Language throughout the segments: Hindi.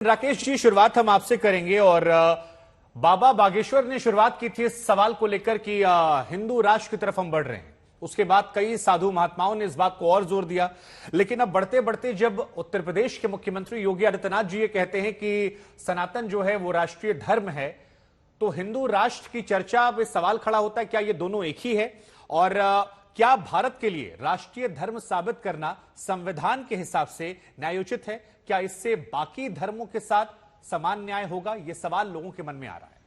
राकेश जी, शुरुआत हम आपसे करेंगे और बाबा बागेश्वर ने शुरुआत की थी इस सवाल को लेकर कि हिंदू राष्ट्र की तरफ हम बढ़ रहे हैं। उसके बाद कई साधु महात्माओं ने इस बात को और जोर दिया, लेकिन अब बढ़ते बढ़ते जब उत्तर प्रदेश के मुख्यमंत्री योगी आदित्यनाथ जी ये कहते हैं कि सनातन जो है वो राष्ट्रीय धर्म है, तो हिंदू राष्ट्र की चर्चा अब सवाल खड़ा होता है, क्या ये दोनों एक ही है? और क्या भारत के लिए राष्ट्रीय धर्म साबित करना संविधान के हिसाब से न्यायोचित है? क्या इससे बाकी धर्मों के साथ समान न्याय होगा? यह सवाल लोगों के मन में आ रहा है।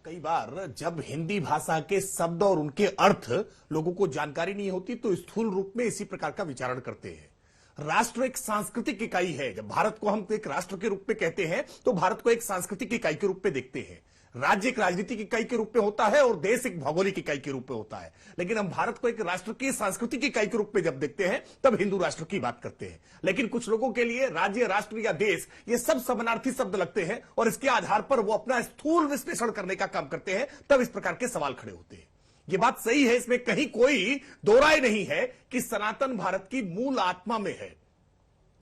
कई बार जब हिंदी भाषा के शब्द और उनके अर्थ लोगों को जानकारी नहीं होती तो स्थूल रूप में इसी प्रकार का विचारण करते हैं। राष्ट्र एक सांस्कृतिक इकाई है। जब भारत को हम एक राष्ट्र के रूप में कहते हैं तो भारत को एक सांस्कृतिक इकाई के रूप में देखते हैं। राज्य एक राजनीतिक इकाई के रूप में होता है और देश एक भौगोलिक इकाई के रूप में होता है, लेकिन हम भारत को एक राष्ट्र की सांस्कृतिक इकाई के रूप में जब देखते हैं तब हिंदू राष्ट्र की बात करते हैं। लेकिन कुछ लोगों के लिए राज्य, राष्ट्र या देश ये सब समानार्थी शब्द लगते हैं और इसके आधार पर वो अपना स्थूल विश्लेषण करने का काम करते हैं, तब इस प्रकार के सवाल खड़े होते हैं। ये बात सही है, इसमें कहीं कोई दो राय नहीं है कि सनातन भारत की मूल आत्मा में है,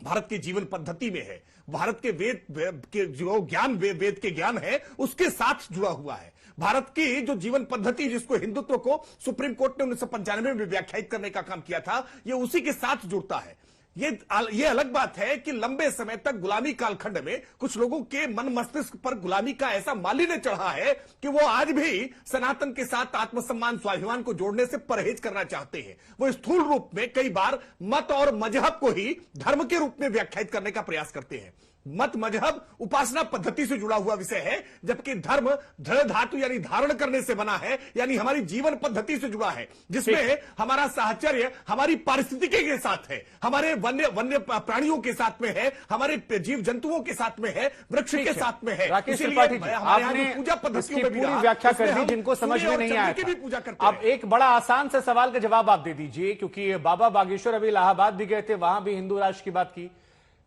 भारत के जीवन पद्धति में है, भारत के वेद के जो ज्ञान वेद के ज्ञान है उसके साथ जुड़ा हुआ है। भारत की जो जीवन पद्धति जिसको हिंदुत्व को सुप्रीम कोर्ट ने 1995 में व्याख्यायित करने का काम किया था, ये उसी के साथ जुड़ता है। ये अलग बात है कि लंबे समय तक गुलामी कालखंड में कुछ लोगों के मन मस्तिष्क पर गुलामी का ऐसा मालिन्य चढ़ा है कि वो आज भी सनातन के साथ आत्मसम्मान, स्वाभिमान को जोड़ने से परहेज करना चाहते हैं। वो स्थूल रूप में कई बार मत और मजहब को ही धर्म के रूप में व्याख्यायित करने का प्रयास करते हैं। मत मजहब उपासना पद्धति से जुड़ा हुआ विषय है, जबकि धर्म दृढ़ धातु यानी धारण करने से बना है, यानी हमारी जीवन पद्धति से जुड़ा है, जिसमें हमारा साहचर्य हमारी पारिस्थितिकी के साथ है, हमारे वन्य प्राणियों के साथ में है, हमारे जीव जंतुओं के साथ में है, वृक्ष के साथ में है। राकेश त्रिपाठी जी, आपने पूजा पद्धतियों में पूरी व्याख्या कर दी जिनको समझ में नहीं आया था। अब एक बड़ा आसान से सवाल का जवाब आप दे दीजिए, क्योंकि बाबा बागेश्वर अभी इलाहाबाद भी गए थे, वहां भी हिंदू राष्ट्र की बात की।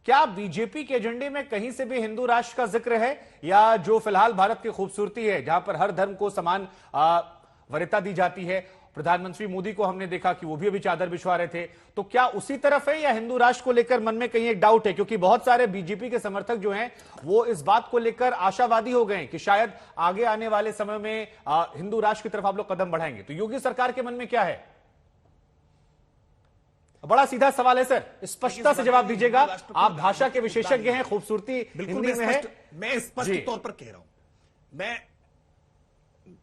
क्या बीजेपी के एजेंडे में कहीं से भी हिंदू राष्ट्र का जिक्र है, या जो फिलहाल भारत की खूबसूरती है जहां पर हर धर्म को समान वरीयता दी जाती है? प्रधानमंत्री मोदी को हमने देखा कि वो भी अभी चादर बिछवा रहे थे, तो क्या उसी तरफ है या हिंदू राष्ट्र को लेकर मन में कहीं एक डाउट है? क्योंकि बहुत सारे बीजेपी के समर्थक जो हैं वो इस बात को लेकर आशावादी हो गए कि शायद आगे आने वाले समय में हिंदू राष्ट्र की तरफ आप लोग कदम बढ़ाएंगे। तो योगी सरकार के मन में क्या है? बड़ा सीधा सवाल है सर, स्पष्टता से जवाब दीजिएगा। आप भाषा के विशेषज्ञ हैं, खूबसूरती हिंदी में है। मैं स्पष्ट तौर पर कह रहा हूं,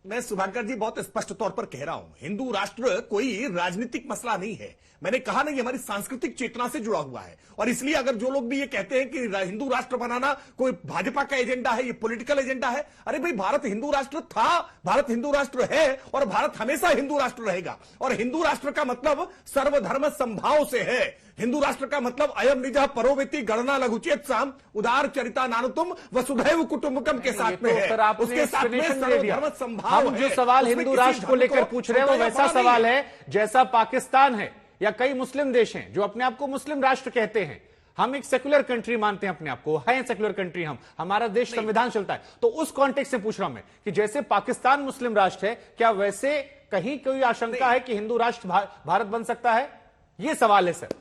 मैं शुभांकर जी बहुत स्पष्ट तौर पर कह रहा हूं, हिंदू राष्ट्र कोई राजनीतिक मसला नहीं है। मैंने कहा नहीं, हमारी सांस्कृतिक चेतना से जुड़ा हुआ है। और इसलिए अगर जो लोग भी ये कहते हैं कि हिंदू राष्ट्र बनाना कोई भाजपा का एजेंडा है, ये पॉलिटिकल एजेंडा है, अरे भाई भारत हिंदू राष्ट्र था, भारत हिंदू राष्ट्र है और भारत हमेशा हिंदू राष्ट्र रहेगा। और हिंदू राष्ट्र का मतलब सर्वधर्म संभाव से है। हिंदू राष्ट्र का मतलब अयम निजः परोवेति गणना लघुचेत साम उदार चरिता नानुतुम वसुधैव कुटुंबकम के साथ में है। उसके साथ में सर्वधर्म संभाव। हम जो सवाल हिंदू राष्ट्र को लेकर पूछ रहे हैं वो वैसा सवाल है जैसा पाकिस्तान है या कई मुस्लिम देश हैं जो अपने आप को मुस्लिम राष्ट्र कहते हैं। हम एक सेक्युलर कंट्री मानते हैं अपने आप को, है सेक्युलर कंट्री, हमारा देश संविधान चलता है। तो उस कॉन्टेक्स्ट से पूछ रहा हूं मैं कि जैसे पाकिस्तान मुस्लिम राष्ट्र है, क्या वैसे कहीं कोई आशंका है कि हिंदू राष्ट्र भारत बन सकता है? यह सवाल है सर।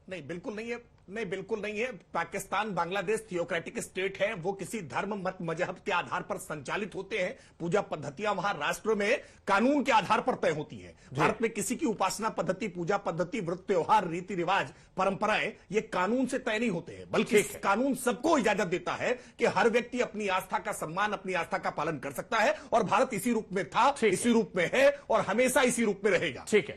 नहीं, बिल्कुल नहीं है। नहीं, बिल्कुल नहीं है। पाकिस्तान, बांग्लादेश थियोक्रेटिक स्टेट है, वो किसी धर्म मत मजहब के आधार पर संचालित होते हैं। पूजा पद्धतियां वहां राष्ट्र में कानून के आधार पर तय होती है। भारत में किसी की उपासना पद्धति, पूजा पद्धति, व्रत, त्योहार, रीति रिवाज, परंपराएं ये कानून से तय नहीं होते हैं, बल्कि कानून सबको इजाजत देता है कि हर व्यक्ति अपनी आस्था का सम्मान, अपनी आस्था का पालन कर सकता है। और भारत इसी रूप में था, इसी रूप में है और हमेशा इसी रूप में रहेगा। ठीक है।